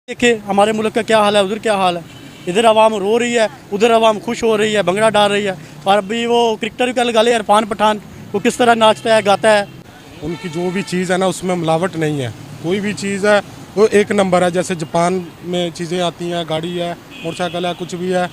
देखिए हमारे मुल्क का क्या हाल है, उधर क्या हाल है। इधर आवाम रो रही है, उधर आवाम खुश हो रही है, भंगड़ा डाल रही है। और अभी वो क्रिकेटर का लगा ले इरफान पठान, वो किस तरह नाचता है, गाता है। उनकी जो भी चीज़ है ना उसमें मिलावट नहीं है, कोई भी चीज़ है वो एक नंबर है। जैसे जापान में चीज़ें आती हैं, गाड़ी है, मोटरसाइकिल है, कुछ भी है,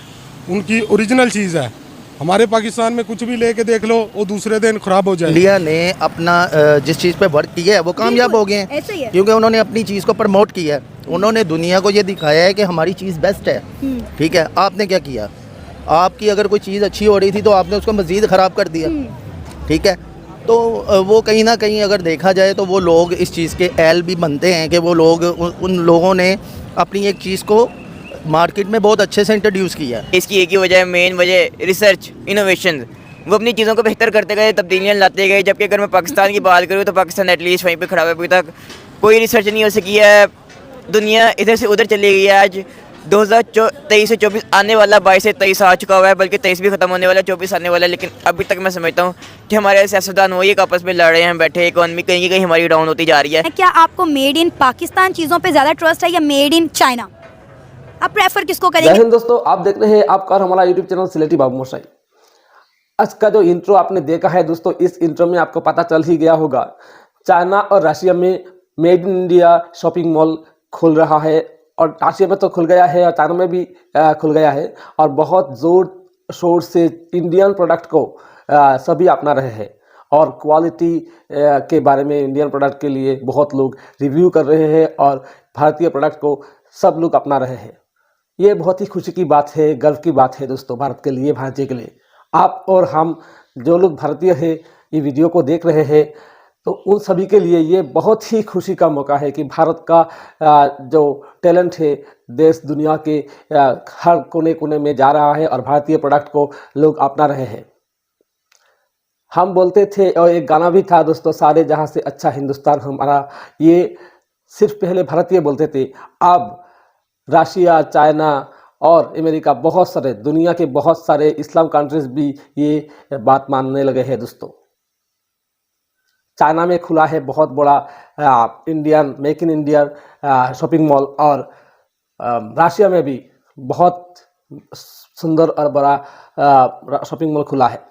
उनकी ओरिजिनल चीज़ है। हमारे पाकिस्तान में कुछ भी लेके देख लो वो दूसरे दिन खराब हो जाए। इंडिया ने अपना जिस चीज़ पे वर्क किया है वो कामयाब हो गए हैं, क्योंकि उन्होंने अपनी चीज़ को प्रमोट किया है। उन्होंने दुनिया को ये दिखाया है कि हमारी चीज़ बेस्ट है। ठीक है, आपने क्या किया? आपकी अगर कोई चीज़ अच्छी हो रही थी तो आपने उसको मज़ीद ख़राब कर दिया। ठीक है, तो वो कहीं ना कहीं अगर देखा जाए तो वो लोग इस चीज़ के एल भी बनते हैं कि वो लोग उन लोगों ने अपनी एक चीज़ को मार्केट में बहुत अच्छे से इंट्रोड्यूस किया है। इसकी एक ही वजह, मेन वजह रिसर्च, इनोवेशन। वो अपनी चीज़ों को बेहतर करते गए, तब्दीलियाँ लाते गए। जबकि अगर मैं पाकिस्तान की बात करूँ तो पाकिस्तान एटलीस्ट वहीं पे खड़ा है। अभी तक कोई रिसर्च नहीं हो सकी है। दुनिया इधर से उधर चली गई है। आज 2023 से 24 आने वाला, 22 से 23 आ चुका हुआ है, बल्कि 23 भी खत्म होने वाला, 24 आने वाला है। लेकिन अभी तक मैं समझता हूँ कि हमारे सियासतदान वही एक आपस में लड़ रहे हैं बैठे। इकोनॉमी कहीं कहीं हमारी डाउन होती जा रही है। क्या आपको मेड इन पाकिस्तान चीज़ों पे ज़्यादा ट्रस्ट है या मेड इन चाइना? आप प्रेफर किसको जय करेंगे? हिंद दोस्तों, आप देख रहे हैं आपका और हमारा यूट्यूब चैनल सिलेटी बाबू मोशाई। आज का जो इंट्रो आपने देखा है दोस्तों, इस इंट्रो में आपको पता चल ही गया होगा, चाइना और रशिया में made in India shopping mall खुल रहा है। और रशिया में तो खुल गया है और चाइना में भी खुल गया है। और बहुत ज़ोर शोर से इंडियन प्रोडक्ट को सभी अपना रहे हैं। और क्वालिटी के बारे में इंडियन प्रोडक्ट के लिए बहुत लोग रिव्यू कर रहे हैं और भारतीय प्रोडक्ट को सब लोग अपना रहे हैं। ये बहुत ही खुशी की बात है, गर्व की बात है दोस्तों, भारत के लिए, भारतीय के लिए। आप और हम जो लोग भारतीय हैं ये वीडियो को देख रहे हैं तो उन सभी के लिए ये बहुत ही खुशी का मौका है कि भारत का जो टैलेंट है देश दुनिया के हर कोने कोने में जा रहा है और भारतीय प्रोडक्ट को लोग अपना रहे हैं। हम बोलते थे, और एक गाना भी था दोस्तों, सारे जहां से अच्छा हिंदुस्तान हमारा। ये सिर्फ पहले भारतीय बोलते थे, अब रशिया, चाइना और अमेरिका, बहुत सारे दुनिया के बहुत सारे इस्लाम कंट्रीज भी ये बात मानने लगे हैं दोस्तों। चाइना में खुला है बहुत बड़ा Indian make in India shopping mall. और रशिया में भी बहुत सुंदर और बड़ा शॉपिंग मॉल खुला है।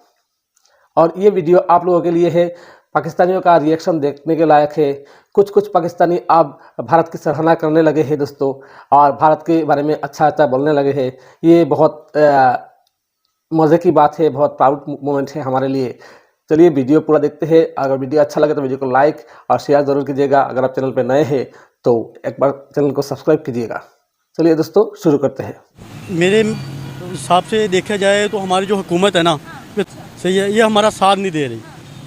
और ये वीडियो आप लोगों के लिए है। पाकिस्तानियों का रिएक्शन देखने के लायक है। कुछ कुछ पाकिस्तानी अब भारत की सराहना करने लगे हैं दोस्तों, और भारत के बारे में अच्छा अच्छा बोलने लगे हैं। ये बहुत मज़े की बात है, बहुत प्राउड मोमेंट है हमारे लिए। चलिए वीडियो पूरा देखते हैं। अगर वीडियो अच्छा लगे तो वीडियो को लाइक और शेयर ज़रूर कीजिएगा। अगर आप चैनल पर नए हैं तो एक बार चैनल को सब्सक्राइब कीजिएगा। चलिए दोस्तों शुरू करते हैं। मेरे हिसाब से देखा जाए तो हमारी जो हुकूमत है ना, सही है, ये हमारा साथ नहीं दे रही।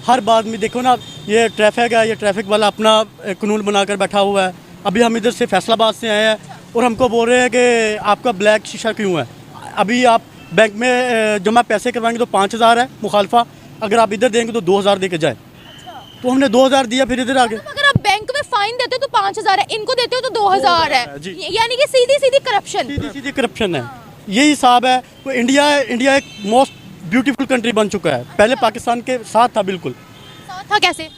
हर बात में देखो ना, ये ट्रैफिक है, ये ट्रैफिक वाला अपना कानून बनाकर बैठा हुआ है। अभी हम इधर से फैसलाबाद से आए हैं और हमको बोल रहे हैं कि आपका ब्लैक शीशा क्यों है। अभी आप बैंक में जमा पैसे करवाएंगे तो 5,000 है मुखालफा, अगर आप इधर देंगे तो 2,000 दे के जाए। तो हमने 2,000 दिया, फिर इधर आ गए। अगर आप बैंक में फाइन देते हो तो 5,000 है, इनको देते हो तो 2,000 है। यानी कि सीधी सीधी करप्शन, सीधी सीधी करप्शन है। यही हिसाब है। तो इंडिया एक मोस्ट ब्यूटीफुल कंट्री बन चुका है। पहले पाकिस्तान के साथ था, बिल्कुल साथ था। कैसे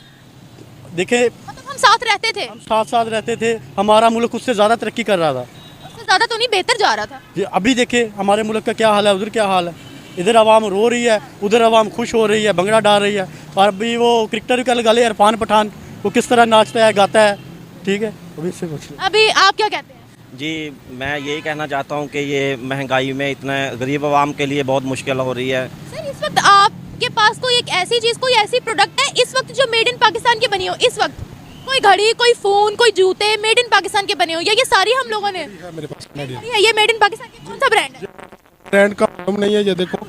देखे, मतलब हम साथ रहते थे, हम साथ साथ रहते थे। हमारा मुल्क उससे ज़्यादा तरक्की कर रहा था। उससे ज़्यादा तो नहीं, बेहतर जा रहा था। ये अभी देखे हमारे मुल्क का क्या हाल है, उधर क्या हाल है। इधर आवाम रो रही है, उधर आवाम खुश हो रही है, भंगड़ा डाल रही है। और अभी वो क्रिकेटर का लगा ले इरफान पठान, वो किस तरह नाचता है, गाता है। ठीक है, अभी से पूछ लो। अभी आप क्या कहते हैं? जी, मैं यही कहना चाहता हूँ कि ये महंगाई में इतना गरीब आवाम के लिए बहुत मुश्किल हो रही है। सर, इस वक्त आपके पास कोई एक ऐसी चीज़, कोई ऐसी प्रोडक्ट है इस वक्त जो मेड इन पाकिस्तान की बनी हो? इस वक्त कोई घड़ी, कोई फ़ोन, कोई जूते मेड इन पाकिस्तान के बने हो, या ये सारी हम लोगों ने? मेरे पास ये मेड इन पाकिस्तान की कौन सा ब्रांड है? ब्रांड का नाम नहीं है, ये देखो,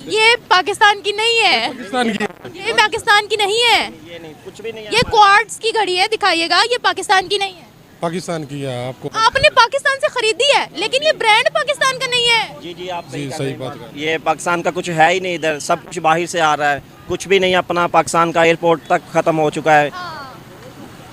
ये पाकिस्तान की नहीं है, पाकिस्तान की। ये पाकिस्तान की नहीं है, ये नहीं, कुछ भी नहीं है। ये क्वार्ट्ज की घड़ी है, दिखाइएगा। ये पाकिस्तान की नहीं है, पाकिस्तान की है। आपको आपने पाकिस्तान से खरीदी है, लेकिन ये ब्रांड पाकिस्तान का नहीं है। जी जी, आप जी सही बात है। ये पाकिस्तान का कुछ है ही नहीं। इधर सब कुछ बाहर से आ रहा है, कुछ भी नहीं अपना। पाकिस्तान का एयरपोर्ट तक ख़त्म हो चुका है,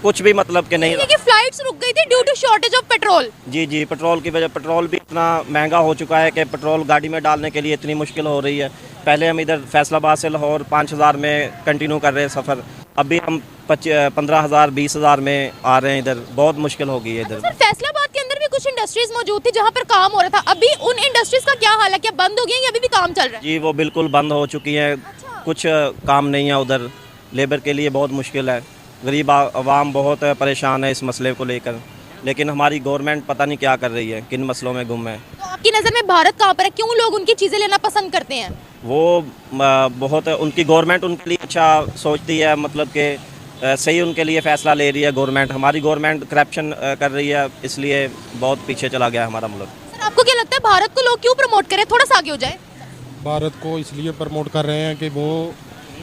कुछ भी मतलब के नहीं। कि फ्लाइट्स रुक गई थी due to shortage of petrol. जी जी, पेट्रोल की वजह, पेट्रोल भी इतना महंगा हो चुका है कि पेट्रोल गाड़ी में डालने के लिए इतनी मुश्किल हो रही है। पहले हम इधर फैसलाबाद से लाहौर 5,000 में कंटिन्यू कर रहे हैं सफ़र, अभी हम 15,000 20,000 में आ रहे हैं। इधर बहुत मुश्किल हो गई है इधर। सर, फैसलाबाद के अंदर भी कुछ कुछ इंडस्ट्रीज मौजूद थी जहाँ पर काम हो रहा था, अभी उन इंडस्ट्रीज का क्या हाल है? क्या बंद हो गई है या अभी भी काम चल रहा है? जी वो बिल्कुल बंद हो चुकी हैं। कुछ काम नहीं है उधर, लेबर के लिए बहुत मुश्किल है। गरीब आवाम बहुत परेशान है इस मसले को लेकर, लेकिन हमारी गवर्नमेंट पता नहीं क्या कर रही है, किन मसलों में गुम है। तो आपकी नज़र में भारत कहाँ पर है? क्यों लोग उनकी चीज़ें लेना पसंद करते हैं? वो बहुत उनकी गवर्नमेंट उनके लिए अच्छा सोचती है, मतलब कि सही उनके लिए फ़ैसला ले रही है गवर्नमेंट। हमारी गवर्नमेंट करप्शन कर रही है, इसलिए बहुत पीछे चला गया हमारा मुल्क। सर आपको क्या लगता है भारत को लोग क्यों प्रमोट करें? थोड़ा सा आगे हो जाए। भारत को इसलिए प्रमोट कर रहे हैं कि वो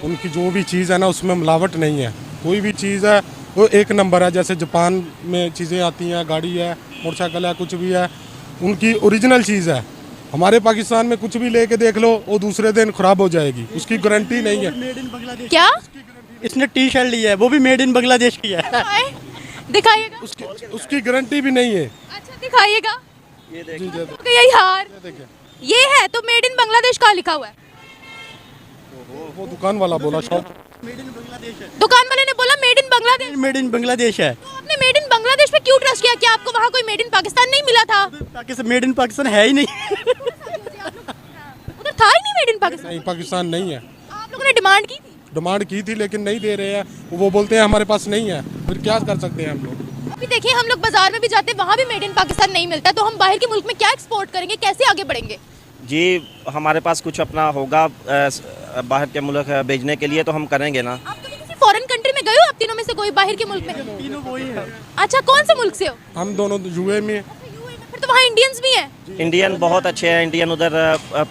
उनकी जो भी चीज़ है ना उसमें मिलावट नहीं है। कोई भी चीज़ है वो एक नंबर है। जैसे जापान में चीज़ें आती हैं, गाड़ी है, मोटरसाइकिल है, कुछ भी है, उनकी ओरिजिनल चीज़ है। हमारे पाकिस्तान में कुछ भी लेके देख लो, वो दूसरे दिन ख़राब हो जाएगी, उसकी गारंटी नहीं है। Made in Bangladesh. क्या इसने टी शर्ट ली है, वो भी मेड इन बांग्लादेश की है। दिखाइएगा। उसकी गारंटी भी नहीं है। अच्छा दिखाइएगा। जी जी यही यार, देखिए, ये है तो मेड इन बांग्लादेश का लिखा हुआ है। वो दुकान वाला बोला शॉप दुकान वाले ने बोला made in Bangladesh. Made in Bangladesh है। तो आपने मेड इन बांग्लादेश पे क्यों ट्रस्ट किया? क्या आपको वहाँ कोई मेड इन पाकिस्तान नहीं मिला था? पाकिस्तान मेड इन पाकिस्तान है ही नहीं। उधर था ही नहीं मेड इन पाकिस्तान। नहीं, पाकिस्तान नहीं है। आप लोगों ने डिमांड की थी? डिमांड की थी लेकिन नहीं दे रहे हैं। वो बोलते हैं हमारे पास नहीं है, फिर क्या कर सकते हैं हम लोग। अभी देखिए हम लोग बाजार में भी जाते हैं, वहाँ भी मेड इन पाकिस्तान नहीं मिलता, तो हम बाहर के मुल्क में क्या एक्सपोर्ट करेंगे? कैसे आगे बढ़ेंगे? जी हमारे पास कुछ अपना होगा बाहर के मुल्क भेजने के लिए, तो हम करेंगे ना। आप कभी किसी फॉरेन कंट्री में गए हो? आप तीनों में से कोई बाहर के मुल्क में? तीनों वही है। अच्छा कौन से मुल्क से हो? हम दोनों यूए में। फिर तो वहाँ इंडियंस भी हैं। इंडियन बहुत अच्छे हैं। इंडियन उधर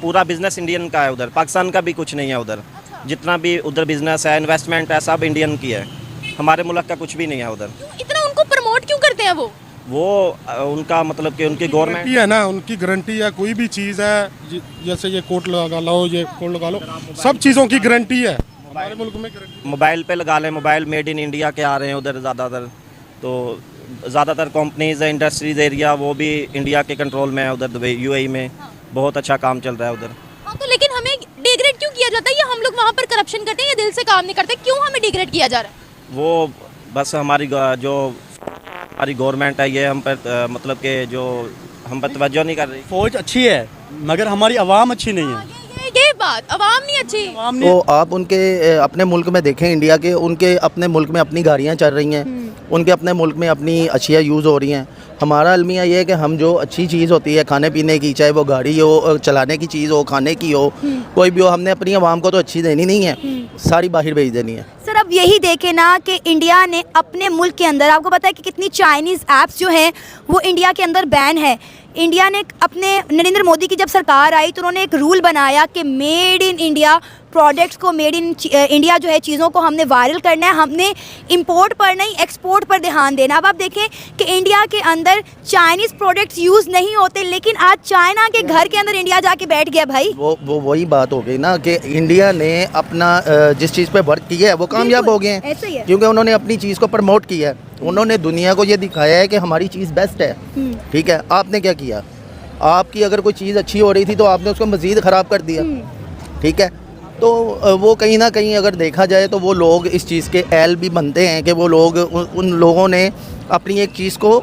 पूरा बिजनेस इंडियन का है उधर। पाकिस्तान का भी कुछ नहीं है उधर। जितना भी उधर बिजनेस है, इन्वेस्टमेंट है, सब इंडियन की है। हमारे मुल्क का कुछ भी नहीं है उधर। इतना उनको प्रमोट क्यों करते हैं वो उनका मतलब कि उनकी गवर्नमेंट है ना, उनकी गारंटी है। कोई भी चीज़ है, जैसे ये कोट लगा लो, ये कोट लगा लो, सब चीज़ों की गारंटी है हमारे मुल्क में। मोबाइल पे लगा लें, मोबाइल मेड इन इंडिया के आ रहे हैं उधर ज़्यादातर। तो ज़्यादातर कंपनीज इंडस्ट्रीज एरिया वो भी इंडिया के कंट्रोल में है उधर दुबई यूएई में। बहुत अच्छा काम चल रहा है उधर। हाँ तो लेकिन हमें डिग्रेड क्यों किया जाता है? ये हम लोग वहाँ पर करप्शन करते हैं या दिल से काम नहीं करते? क्यों हमें डिग्रेड किया जा रहा है? वो बस हमारी गवर्नमेंट है, ये हम पर मतलब कि जो हम पर तवज्जो नहीं कर रही। फौज अच्छी है मगर हमारी आवाम अच्छी नहीं है। ये बात, अवाम नहीं अच्छी। तो आप उनके अपने मुल्क में देखें, इंडिया के, उनके अपने मुल्क में अपनी गाड़ियाँ चल रही हैं, उनके अपने मुल्क में अपनी अशिया यूज़ हो रही हैं। हमारा अलमिया ये है कि हम जो अच्छी चीज़ होती है खाने पीने की, चाहे वो गाड़ी हो, चलाने की चीज़ हो, खाने की हो, कोई भी हो, हमने अपनी आवाम को तो अच्छी देनी नहीं है, सारी बाहर भेज देनी है। सर अब यही देखें ना कि इंडिया ने अपने मुल्क के अंदर, आपको पता है कि कितनी चाइनीज़ ऐप्स जो हैं वो इंडिया के अंदर बैन है। इंडिया ने अपने नरेंद्र मोदी की जब सरकार आई तो उन्होंने एक रूल बनाया कि मेड इन इंडिया प्रोडक्ट्स को, मेड इन इंडिया जो है चीज़ों को हमने वायरल करना है, हमने इंपोर्ट पर नहीं एक्सपोर्ट पर ध्यान देना। अब आप देखें कि इंडिया के अंदर चाइनीज़ प्रोडक्ट्स यूज़ नहीं होते, लेकिन आज चाइना के घर के अंदर इंडिया जाके बैठ गया भाई। वो वही बात हो गई ना कि इंडिया ने अपना जिस चीज़ पे वर्क किया है वो कामयाब हो गए हैं, ऐसे ही है। क्योंकि उन्होंने अपनी चीज़ को प्रमोट किया है। उन्होंने दुनिया को ये दिखाया है कि हमारी चीज़ बेस्ट है। ठीक है, आपने क्या किया? आपकी अगर कोई चीज़ अच्छी हो रही थी तो आपने उसको मज़ीद ख़राब कर दिया। ठीक है, तो वो कहीं ना कहीं अगर देखा जाए तो वो लोग इस चीज़ के एल भी बनते हैं कि वो लोग उन लोगों ने अपनी एक चीज़ को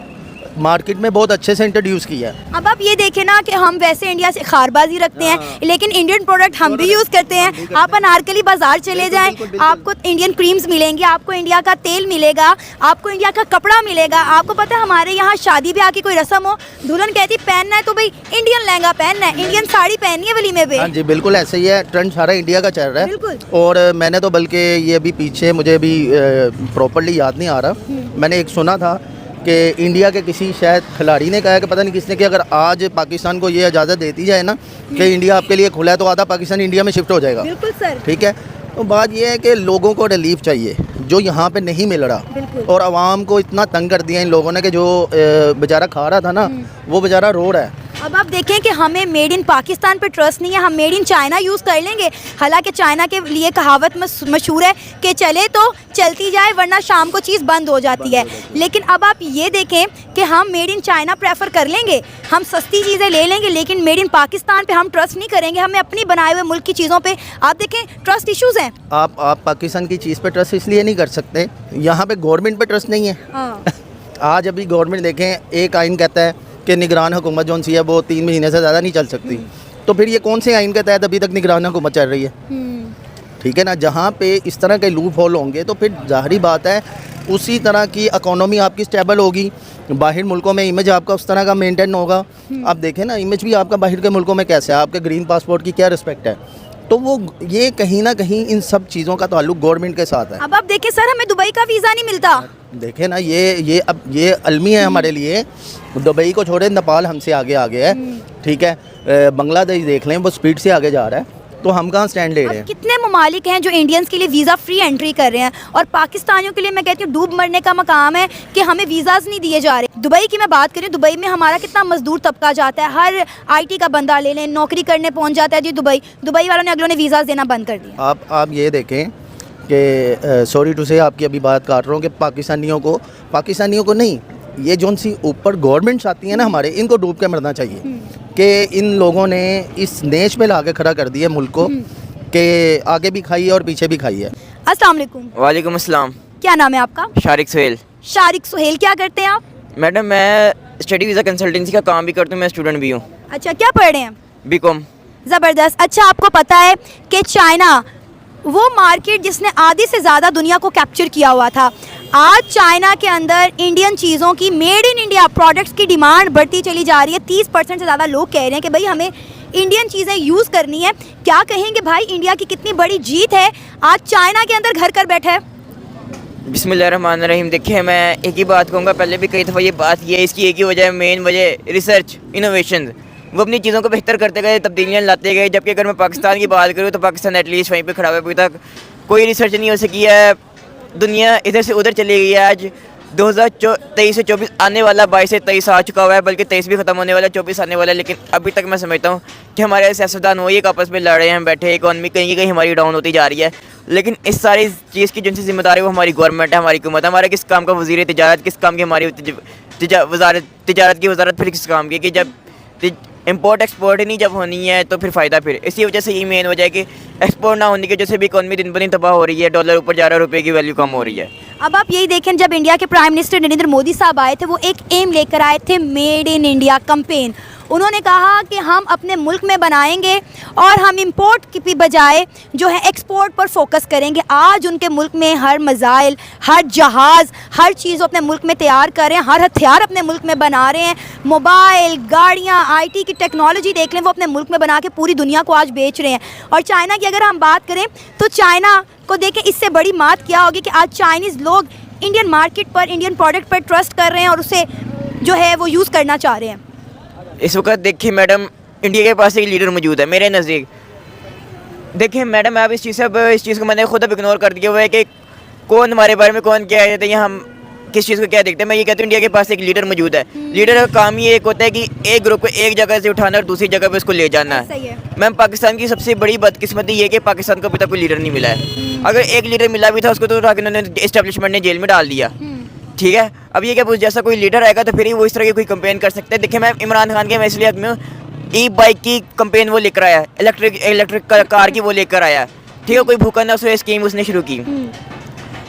मार्केट में बहुत अच्छे से इंट्रोड्यूस किया है। अब आप ये देखें ना कि हम वैसे इंडिया से खारबाजी रखते हैं, लेकिन इंडियन प्रोडक्ट हम भी यूज़ करते हैं। आप अनारकली बाजार चले जाएं, आपको इंडियन क्रीम्स मिलेंगी, आपको इंडिया का तेल मिलेगा, आपको इंडिया का कपड़ा मिलेगा। आपको पता है हमारे यहाँ शादी ब्याह की कोई रस्म हो, दुल्हन कहती पहनना है तो भाई इंडियन लहंगा पहनना है, इंडियन साड़ी पहननी है वलीमे पे। हाँ जी, बिल्कुल ऐसे ही है। ट्रेंड सारा इंडिया का चल रहा है। और मैंने तो बल्कि ये भी पीछे मुझे भी प्रॉपरली याद नहीं आ रहा, मैंने एक सुना था कि इंडिया के किसी शायद खिलाड़ी ने कहा कि पता नहीं किसने, कि अगर आज पाकिस्तान को ये इजाज़त देती जाए ना कि इंडिया आपके लिए खुला है तो आधा पाकिस्तान इंडिया में शिफ्ट हो जाएगा। बिल्कुल सर। ठीक है, तो बात ये है कि लोगों को रिलीफ चाहिए जो यहाँ पे नहीं मिल रहा, और आवाम को इतना तंग कर दिया इन लोगों ने कि जो बेचारा खा रहा था ना वो बेचारा रो रहा है। अब आप देखें कि हमें मेड इन पाकिस्तान पे ट्रस्ट नहीं है, हम मेड इन चाइना यूज़ कर लेंगे। हालांकि चाइना के लिए कहावत मशहूर है कि चले तो चलती जाए वरना शाम को चीज़ बंद हो जाती है। लेकिन अब आप ये देखें कि हम मेड इन चाइना प्रेफर कर लेंगे, हम सस्ती चीज़ें ले लेंगे, लेकिन मेड इन पाकिस्तान पे हम ट्रस्ट नहीं करेंगे। हमें अपनी बनाए हुए मुल्क की चीज़ों पे आप देखें ट्रस्ट इश्यूज़ हैं। आप पाकिस्तान की चीज़ पे ट्रस्ट इसलिए नहीं कर सकते, यहाँ पे गवर्नमेंट पे ट्रस्ट नहीं है। आज अभी गवर्नमेंट देखें, एक आइन कहता है कि निगरान हुकूमत जो सी है वो 3 महीने से ज़्यादा नहीं चल सकती, तो फिर ये कौन से आइन के तहत अभी तक निगरान हुकूमत चल रही है? ठीक है ना, जहाँ पे इस तरह के लूप होल होंगे तो फिर ज़ाहिरी बात है उसी तरह की इकोनॉमी आपकी स्टेबल होगी, बाहर मुल्कों में इमेज आपका उस तरह का मेंटेन होगा। आप देखें ना, इमेज भी आपका बाहर के मुल्कों में कैसे है, आपके ग्रीन पासपोर्ट की क्या रिस्पेक्ट है, तो वो ये कहीं ना कहीं इन सब चीज़ों का ताल्लुक गवर्नमेंट के साथ है। अब आप देखें सर, हमें दुबई का वीज़ा नहीं मिलता। देखें ना, ये अलमी है हमारे लिए। दुबई को छोड़े, नेपाल हमसे आगे है, ठीक है, बांग्लादेश देख लें वो स्पीड से आगे जा रहा है, तो हम कहाँ स्टैंड ले रहे हैं? कितने ममालिक हैं जो इंडियंस के लिए वीज़ा फ्री एंट्री कर रहे हैं, और पाकिस्तानियों के लिए मैं कहती हूँ डूब मरने का मकाम है कि हमें वीज़ाज नहीं दिए जा रहे। दुबई की मैं बात करें, दुबई में हमारा कितना मजदूर तबका जाता है, हर आईटी का बंदा ले लें, नौकरी करने पहुँच जाता है जी दुबई वालों ने अगलों ने वीज़ाज देना बंद कर दिया। आप ये देखें कि सॉरी टू से आपकी अभी बात काट रहा हूँ कि पाकिस्तानियों को नहीं, ये जोन सी ऊपर गवर्नमेंट्स आती है ना हमारे, इनको डूब के मरना चाहिए कि इन लोगों ने इस नेश पे ला के खड़ा कर दिया मुल्क को कि आगे भी खाई है और पीछे भी खाई है। अस्सलाम वालेकुम। वालेकुम अस्सलाम। क्या नाम है आपका? शारिक सुहेल। शारिक सुहेल, क्या करते हैं आप? मैडम मैं स्टडी वीज़ा कंसल्टेंसी का काम भी करता हूँ, मैं स्टूडेंट भी हूँ। अच्छा, क्या पढ़ रहे हैं? बीकॉम। ज़बरदस्त। अच्छा, आपको पता है कि चाइना वो मार्केट जिसने आधी से ज़्यादा दुनिया को कैप्चर किया हुआ था, आज चाइना के अंदर इंडियन चीज़ों की, मेड इन इंडिया प्रोडक्ट्स की डिमांड बढ़ती चली जा रही है। 30% से ज़्यादा लोग कह रहे हैं कि भाई हमें इंडियन चीज़ें यूज़ करनी है। क्या कहेंगे भाई, इंडिया की कितनी बड़ी जीत है, आज चाइना के अंदर घर कर बैठा है। बिस्मिल्लाहिर्रहमानिर्रहीम। देखिए, मैं एक ही बात कहूँगा, पहले भी कई दफ़ा ये बात की है, इसकी एक ही वजह, मेन वजह रिसर्च, इनोवेशन। वो अपनी चीज़ों को बेहतर करते गए, तब्दीलियाँ लाते गए। जबकि अगर मैं पाकिस्तान की बात करूँ तो पाकिस्तान एटलीस्ट वहीं पे खड़ा हुआ है, अभी तक कोई रिसर्च नहीं हो सकी है। दुनिया इधर से उधर चली गई है। आज 2023 से 24 आने वाला, 22 से 23 आ चुका हुआ है, बल्कि 23 भी ख़त्म होने वाला है, 24 आने वाला है। लेकिन अभी तक मैं समझता हूँ कि हमारे सियासतदान वही एक आपस में लड़ रहे हैं, बैठे, इकॉनमी कहीं कहीं हमारी डाउन होती जा रही है। लेकिन इस सारी चीज़ की जिनसे जिम्मेदारी वो हमारी गवर्नमेंट है, हमारी हुकूमत है। हमारा किस काम का वज़ीर तिजारत, किस काम की हमारी तिजारत की वजारत फिर किस काम की, कि जब इंपोर्ट एक्सपोर्ट ही नहीं जब होनी है तो फिर फ़ायदा फिर। इसी वजह से ये मेन वजह है कि एक्सपोर्ट ना होने की वजह से भी इकॉनमी दिन ब दिन तबाह हो रही है, डॉलर ऊपर जा रहा है, रुपये की वैल्यू कम हो रही है। अब आप यही देखें, जब इंडिया के प्राइम मिनिस्टर नरेंद्र मोदी साहब आए थे, वो एक एम लेकर आए थे, मेड इन इंडिया कैंपेन। उन्होंने कहा कि हम अपने मुल्क में बनाएंगे और हम इंपोर्ट की बजाय जो है एक्सपोर्ट पर फोकस करेंगे। आज उनके मुल्क में हर मज़ाइल, हर जहाज़, हर चीज़ अपने मुल्क में तैयार कर रहे हैं, हर हथियार अपने मुल्क में बना रहे हैं। मोबाइल, गाड़ियाँ, आईटी की टेक्नोलॉजी देख लें, वो अपने मुल्क में बना के पूरी दुनिया को आज बेच रहे हैं। और चाइना की अगर हम बात करें तो चाइना को देखें, इससे बड़ी बात क्या होगी कि आज चाइनीज़ लोग इंडियन मार्केट पर, इंडियन प्रोडक्ट पर ट्रस्ट कर रहे हैं और उसे जो है वो यूज़ करना चाह रहे हैं। इस वक्त देखिए मैडम, इंडिया के पास एक लीडर मौजूद है मेरे नज़दीक। देखिए मैडम, आप इस चीज़ को मैंने खुद अब इग्नोर कर दिया हुआ है कि कौन हमारे बारे में कौन क्या कहते हैं या हम किस चीज़ को क्या देखते हैं। मैं ये कहता हूँ इंडिया के पास एक लीडर मौजूद है। लीडर का काम ये एक होता है कि एक ग्रुप को एक जगह से उठाना और दूसरी जगह पे उसको ले जाना है। मैम, पाकिस्तान की सबसे बड़ी बदकिस्मती ये है कि पाकिस्तान को अभी तक कोई लीडर नहीं मिला है। अगर एक लीडर मिला भी था, उसको तो उठा के उन्होंने एस्टेब्लिशमेंट ने जेल में डाल दिया। ठीक है, अब ये क्या जैसा कोई लीडर आएगा तो फिर ही वो इस तरह की कोई कंपेन कर सकते हैं। देखिए मैं इमरान खान के, मैं इसलिए आदमी हूँ, ई बाइक की कंपेन वो लेकर आया, इलेक्ट्रिक कार की वो लेकर आया। ठीक है, कोई भूखा न सोए स्कीम उसने शुरू की,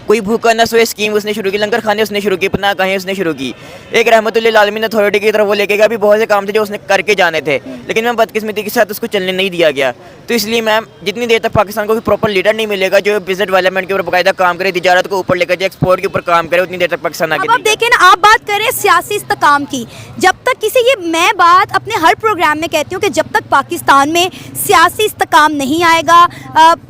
कोई भूखा न सोए स्कीम उसने शुरू की, लंगर खाने उसने शुरू की, पनाह गाहें उसने शुरू की। एक रहमतुल्लिल आलमीन अथॉरिटी की तरफ वो लेके गया, भी बहुत से काम थे जो उसने करके जाने थे, लेकिन मैम बदकिस्मती के साथ उसको चलने नहीं दिया गया। तो इसलिए मैम, जितनी देर तक पाकिस्तान को कोई प्रॉपर लीडर नहीं मिलेगा जो बिजनेस डेवलपमेंट के ऊपर बाकायदा काम करे, तिजारत को ऊपर लेकर जाए, एक्सपोर्ट के ऊपर काम करे, उतनी देर तक पाकिस्तान आगे। अब आप देखें ना, आप बात करें सियासी इस्तेकाम की, जब तक किसी, ये मैं बात अपने हर प्रोग्राम में कहती हूँ कि जब तक पाकिस्तान में सियासी इस्तेकाम नहीं आएगा,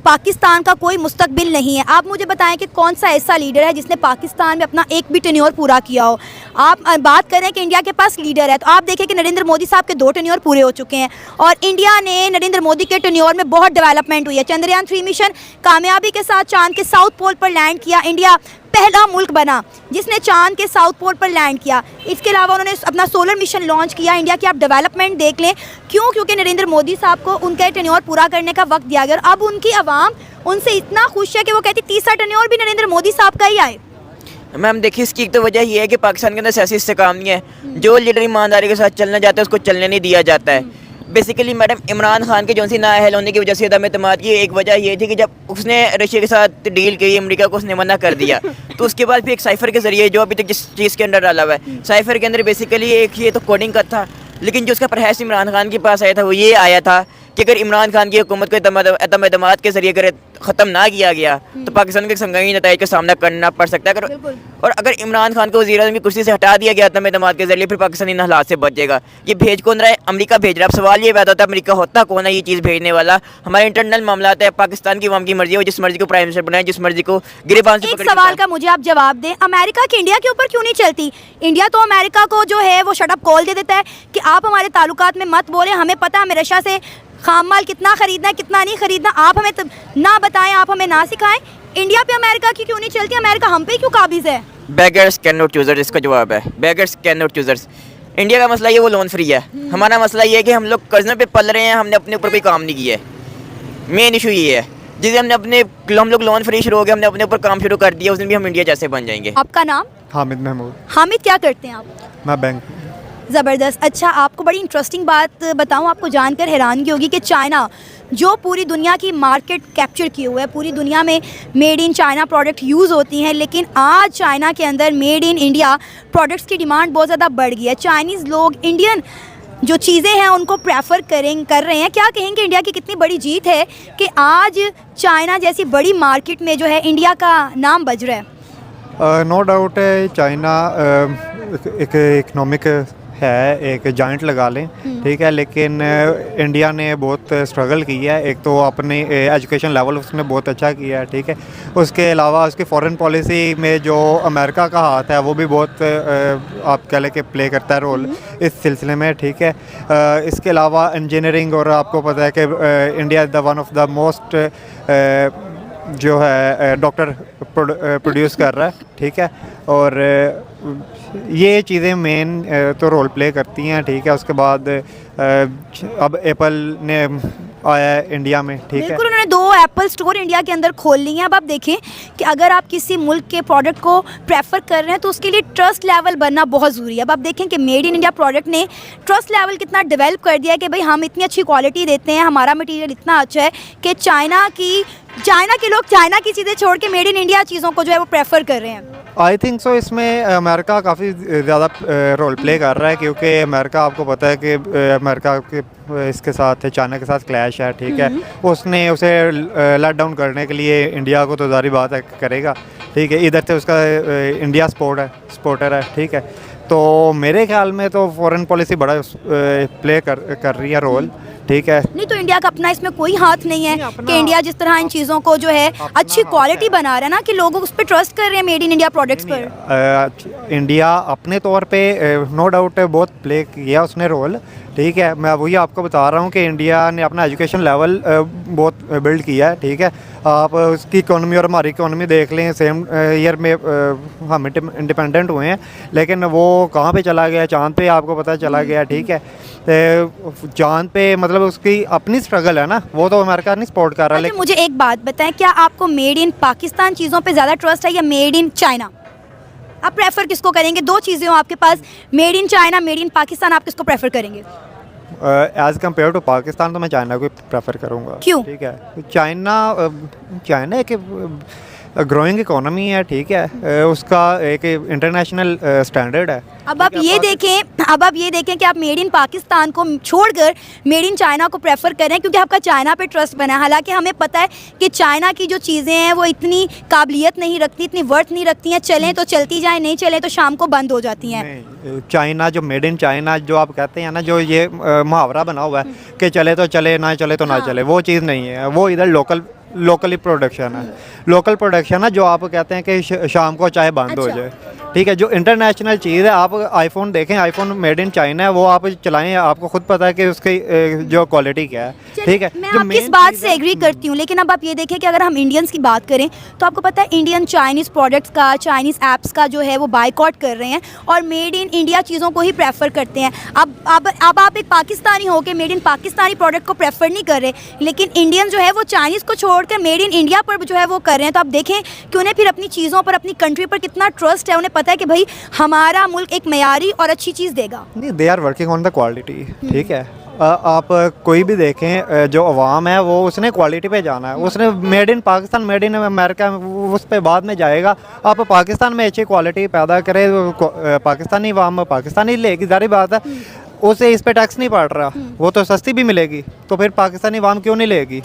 पाकिस्तान का कोई मुस्तकबिल नहीं है। आप मुझे बताएं कि कौन सा ऐसा लीडर है जिसने पाकिस्तान में अपना एक भी टेन्योर पूरा किया हो। आप बात करें कि इंडिया के पास लीडर है, तो आप देखें कि नरेंद्र मोदी साहब के 2 टेन्योर पूरे हो चुके हैं और इंडिया ने नरेंद्र मोदी के टेन्योर में बहुत डेवलपमेंट हुई है। चंद्रयान 3 मिशन कामयाबी के साथ चांद के साउथ पोल पर लैंड किया। इंडिया पहला मुल्क बना जिसने चांद के साउथ पोल पर लैंड किया। इसके अलावा उन्होंने अपना सोलर मिशन लॉन्च किया। इंडिया की आप डेवलपमेंट देख लें, क्यों? क्योंकि नरेंद्र मोदी साहब को उनका टेन्योर पूरा करने का वक्त दिया गया और अब उनकी आवाम उनसे इतना खुश है कि वो कहती तीसरा टेन्योर भी नरेंद्र मोदी साहब का ही आए। मैम देखिए, इसकी एक तो वजह ये है कि पाकिस्तान के अंदर सियासी इस्तेकाम नहीं है। जो लीडर ईमानदारी के साथ चलना चाहता है उसको चलने नहीं दिया जाता है। बेसिकली मैडम इमरान खान के जो सी नाअहल होने की वजह से अदम एतमाद की एक वजह ये थी कि जब उसने रशिया के साथ डील की, अमेरिका को उसने मना कर दिया तो उसके बाद फिर एक साइफर के ज़रिए जो अभी तक जिस चीज़ के अंदर डाला हुआ है, साइफर के अंदर बेसिकली एक ये तो कोडिंग का था, लेकिन जो उसका प्रयास इमरान खान के पास आया था वो ये आया था कि अगर इमरान खान की हुकूमत को अदम एतमाद के ज़रिए अगर ख़त्म ना किया गया तो पाकिस्तान के संगीन नताइज का सामना करना पड़ सकता है। और अगर इमरान खान को वज़ीर-ए-आज़म की कुर्सी से हटा दिया गया अदम एतमाद के ज़रिए, फिर पाकिस्तान इन हालात से बचेगा। ये भेज कौन रहा है? अमेरिका भेज रहा है। अब सवाल ये पैदा होता है अमेरिका होता कौन है ये चीज़ भेजने वाला? हमारे इंटरनल मामला है, पाकिस्तान की अवाम की मर्जी है, वो जिस मर्जी को प्राइम मिनिस्टर बनाए, जिस मर्जी को गिरबान से एक पकड़ सवाल का मुझे आप जवाब दें, अमेरिका की इंडिया के ऊपर क्यों नहीं चलती? इंडिया तो अमेरिका को जो है वो शट अप कॉल दे देता है कि आप हमारे ताल्लुकात में मत बोलें, हमें पता है हमें रशिया से खाम माल कितना खरीदना है कितना नहीं खरीदना, आप हमें ना बताएं, आप हमें ना सिखाएं। इंडिया पे अमेरिका की क्यों नहीं चलती? अमेरिका हम पे क्यों काबिज है? बेगर्स कैन नॉट चूजर्स, इसका जवाब है beggars can not choosers. India का मसला ये वो लोन फ्री है, हमारा मसला ये है कि हम लोग कर्ज़ों पे पल रहे हैं, हमने अपने ऊपर कोई काम नहीं किया है। मेन इशू ये है, जिसे हम लोग लोन फ्री शुरू हो गए, हमने अपने ऊपर काम शुरू कर दिया, उस दिन भी हम इंडिया जैसे बन जाएंगे। आपका नाम? हामिद महमूद। हामिद, क्या करते हैं आप? मैं बैंक। ज़बरदस्त। अच्छा, आपको बड़ी इंटरेस्टिंग बात बताऊं, आपको जानकर हैरानगी होगी कि चाइना जो पूरी दुनिया की मार्केट कैप्चर किए हुए है, पूरी दुनिया में made in China product use होती हैं, लेकिन आज चाइना के अंदर मेड इन इंडिया प्रोडक्ट्स की डिमांड बहुत ज़्यादा बढ़ गई है। चाइनीज़ लोग इंडियन जो चीज़ें हैं उनको प्रेफर कर रहे हैं। क्या कहेंगे इंडिया की कितनी बड़ी जीत है कि आज चाइना जैसी बड़ी मार्केट में जो है इंडिया का नाम बज रहा है? नो डाउट है, चाइना एक इकनॉमिक है, एक जॉइंट लगा लें, ठीक है, लेकिन इंडिया ने बहुत स्ट्रगल किया है। एक तो अपने एजुकेशन लेवल उसने बहुत अच्छा किया है, ठीक है, उसके अलावा उसकी फॉरेन पॉलिसी में जो अमेरिका का हाथ है वो भी बहुत आप कह लें कि प्ले करता है रोल इस सिलसिले में, ठीक है। इसके अलावा इंजीनियरिंग, और आपको पता है कि India is the one of the most जो है डॉक्टर प्रोड्यूस कर रहा है, ठीक है, और ये चीज़ें मेन तो रोल प्ले करती हैं, ठीक है। उसके बाद अब एप्पल ने आया है इंडिया में, ठीक है, बिल्कुल, उन्होंने 2 एप्पल स्टोर इंडिया के अंदर खोल ली हैं। अब आप देखें कि अगर आप किसी मुल्क के प्रोडक्ट को प्रेफर कर रहे हैं तो उसके लिए ट्रस्ट लेवल बनना बहुत ज़रूरी है। अब आप देखें कि मेड इन इंडिया प्रोडक्ट ने ट्रस्ट लेवल कितना डेवलप कर दिया है कि भाई हम इतनी अच्छी क्वालिटी देते हैं, हमारा मटीरियल इतना अच्छा है कि चाइना के लोग चाइना की चीज़ें छोड़ के मेड इन इंडिया चीज़ों को जो है वो प्रेफर कर रहे हैं। आई थिंक सो इसमें अमेरिका काफ़ी ज़्यादा रोल प्ले कर रहा है, क्योंकि अमेरिका आपको पता है कि अमेरिका के इसके साथ चाइना के साथ क्लैश है, ठीक है, उसने उसे लेट डाउन करने के लिए इंडिया को तो ज़ाहिर बात है करेगा, ठीक है। इधर से उसका इंडिया सपोर्टर है, ठीक है, तो मेरे ख्याल में तो फॉरेन पॉलिसी बड़ा प्ले कर रही है रोल, ठीक है। नहीं तो इंडिया का अपना इसमें कोई हाथ नहीं है कि इंडिया जिस तरह इन चीज़ों को जो है अच्छी क्वालिटी बना रहा है ना, कि लोग उस पर ट्रस्ट कर रहे हैं मेड इन इंडिया प्रोडक्ट्स पर। इंडिया अपने तौर पे नो डाउट बहुत प्ले किया उसने रोल, ठीक है। मैं वही आपको बता रहा हूँ कि इंडिया ने अपना एजुकेशन लेवल बहुत बिल्ड किया है, ठीक है। आप उसकी इकोनॉमी और हमारी इकोनॉमी देख लें, सेम ईयर में हम इंडिपेंडेंट हुए हैं, लेकिन वो कहाँ पे चला गया? चांद पे आपको पता चला गया, ठीक है। चांद पे मतलब उसकी अपनी स्ट्रगल है ना, वो तो अमेरिका नहीं सपोर्ट कर रहा। लेकिन मुझे एक बात बताएं, क्या आपको मेड इन पाकिस्तान चीज़ों पे ज़्यादा ट्रस्ट है या मेड इन चाइना? आप प्रेफर किसको करेंगे? 2 चीज़ें हो आपके पास, made in China, made in Pakistan, आप किसको प्रेफर करेंगे? एज़ कम्पेयर टू पाकिस्तान तो मैं चाइना को प्रेफर करूँगा। क्यों? ठीक है, चाइना एक ग्रोइंग इकोनॉमी है, ठीक है, उसका एक इंटरनेशनल स्टैंडर्ड है। अब आप ये देखें कि आप मेड इन पाकिस्तान को छोड़कर मेड इन चाइना को प्रेफर करें क्योंकि आपका चाइना पे ट्रस्ट बना है। हालांकि हमें पता है कि चाइना की जो चीज़ें हैं वो इतनी काबिलियत नहीं रखती, इतनी वर्थ नहीं रखती हैं, चलें तो चलती जाएं, नहीं चलें तो शाम को बंद हो जाती हैं। चाइना जो मेड इन चाइना जो आप कहते हैं ना, जो ये मुहावरा बना हुआ है कि चले तो चले, ना चले तो ना चले, वो चीज़ नहीं है। वो इधर लोकली प्रोडक्शन है, लोकल प्रोडक्शन है, जो आप कहते हैं कि शाम को चाहे बंद हो जाए, ठीक है। जो इंटरनेशनल चीज़ है, आप आईफोन देखें, आईफोन मेड इन चाइना है, वो आप चलाएं, आपको खुद पता है कि उसकी जो क्वालिटी क्या है, ठीक है। मैं आपकी इस बात से एग्री करती हूँ, लेकिन अब आप ये देखें कि अगर हम इंडियंस की बात करें तो आपको पता है इंडियन चाइनीज़ प्रोडक्ट्स का, चाइनीज़ ऐप्स का जो है वो बाइकआउट कर रहे हैं और मेड इन इंडिया चीज़ों को ही प्रेफर करते हैं। अब आप एक पाकिस्तानी हो के मेड इन पाकिस्तानी प्रोडक्ट को प्रेफर नहीं कर रहे, लेकिन इंडियन जो है वो चाइनीज़ को छोड़कर मेड इन इंडिया पर जो है वो कर रहे हैं। तो आप देखें कि उन्हें फिर अपनी चीज़ों पर, अपनी कंट्री पर कितना ट्रस्ट है, उन्हें पता है कि भाई हमारा मुल्क एक मयारी और अच्छी चीज़ देगा। नहीं, they are working on the quality, ठीक है। आप कोई भी देखें, जो अवाम है वो उसने क्वालिटी पे जाना है, उसने made in Pakistan, made in America उस पे बाद में जाएगा। आप पाकिस्तान में अच्छी क्वालिटी पैदा करें, पाकिस्तानी अवाम पाकिस्तानी लेगी, जारी बात है। उसे इस पे टैक्स नहीं पड़ रहा, वो तो सस्ती भी मिलेगी, तो फिर पाकिस्तानी अवाम क्यों नहीं लेगी।